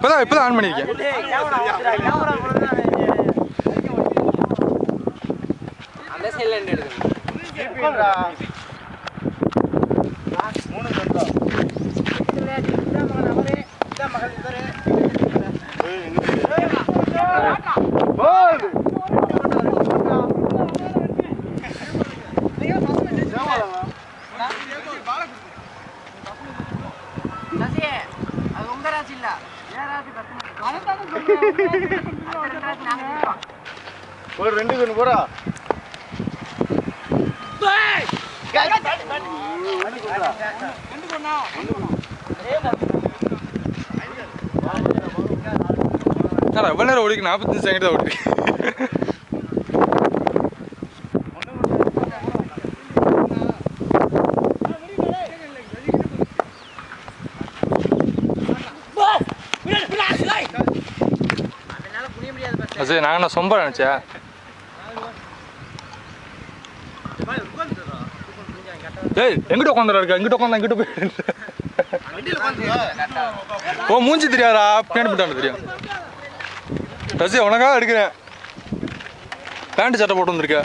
இப்பதான் ஆன் பண்ணிருக்கேன். அந்த சைடுல இருந்து எடுக்கணும். ஒரு ரெண்டு கண்ணு போடா. எவ்வளோ நேரம் ஓடிக்கு 45 செகண்ட் தான் ஓடிக்கு. சரி நாங்கள் என்ன சொம்ப நினச்சேன். ஏய் எங்கிட்ட உட்காந்துடா இருக்கா? எங்கிட்ட உட்காந்தா எங்கிட்ட போய் ஓ மூஞ்சி தெரியாதா? பேண்ட் போட்டான்னு தெரியும். ரசி உனக்காக எடுக்கிறேன். பேண்ட் சட்டை போட்டு வந்திருக்க.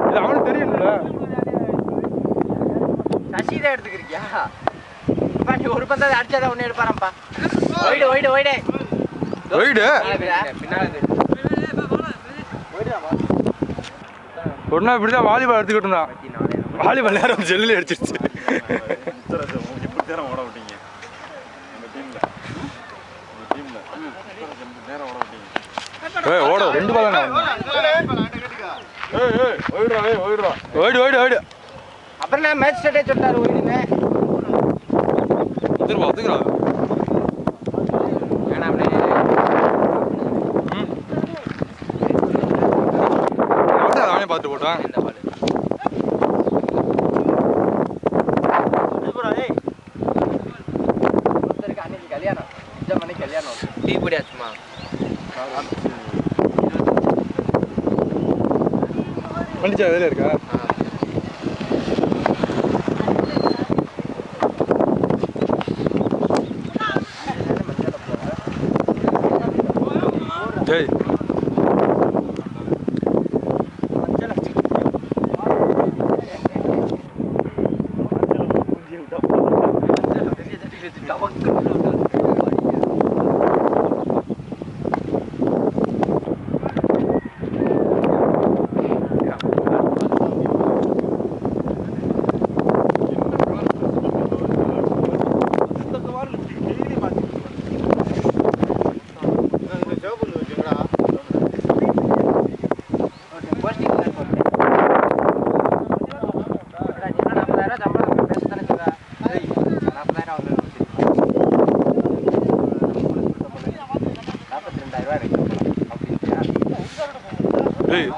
இது அவனுக்கு தெரியும்ல. சசிதான் எடுத்துக்கிறியா? ஒரு பந்தாவது அடிச்சாதான் ஒண்ணு எடுப்பாரப்பா. ஒய்டு ஒய்டு ஒய்டு ஒய்டு ஒரு நாள் இப்படிதான் வாலிபால் எடுத்துக்கிட்டு இருந்தான். வாலிபால் நேரம் ஜெல்லில் அடிச்சிருச்சு. ஓட 2 பால் தானே. Wide wide wide. அப்புறம் நான் மேட்ச் ஸ்டார்ட்டே சொல்லிட்டாரு. ஒய்டுன்னு ஒத்துக்கலாம். அவனே பார்த்து போட்டான். அன்னைக்கு கல்யாணம் 5 மணிக்கு கல்யாணம். டீ போடியாச்சுமா? மண்டிச்சா வேலை இருக்கா? டேய்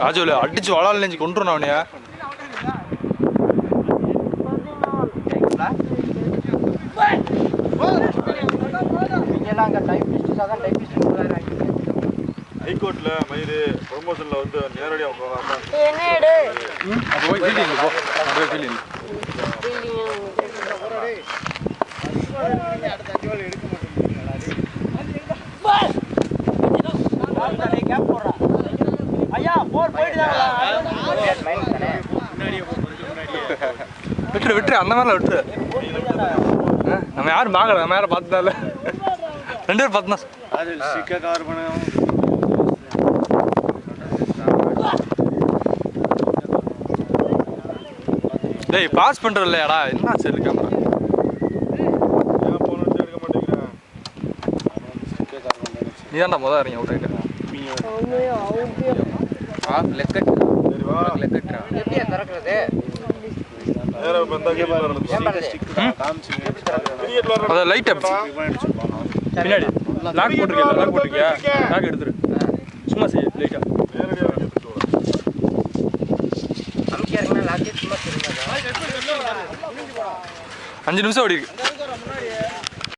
ராஜுவில் அடிச்சு வளால் நெஞ்சு கொண்டுறோம் அவனையா. ஹைகோர்ட்ல மயிறு ப்ரொமோஷன்ல வந்து நேரடியா விட்டுரு விட்டுரு அந்த மாதிரிலாம் விட்டுரு. நம்ம யாரும் பார்க்கல. நம்ம யாரும் பார்த்துதால 2 பேர் பார்த்தா டேய் பாஸ் பண்ற இல்லையாடா? என்ன சரி கேமரா நீ தான்டா முதல் இறங்கி அவுட் ஆகிட்டேன். அதான் லைட் பின்னாடி லாக் போட்டிருக்கியா? லாக் எடுத்துரு. சும்மா செய்ய லைட்டா நமக்கு லாக்கே சும்மா 5 நிமிஷம் ஓடி இருக்கு.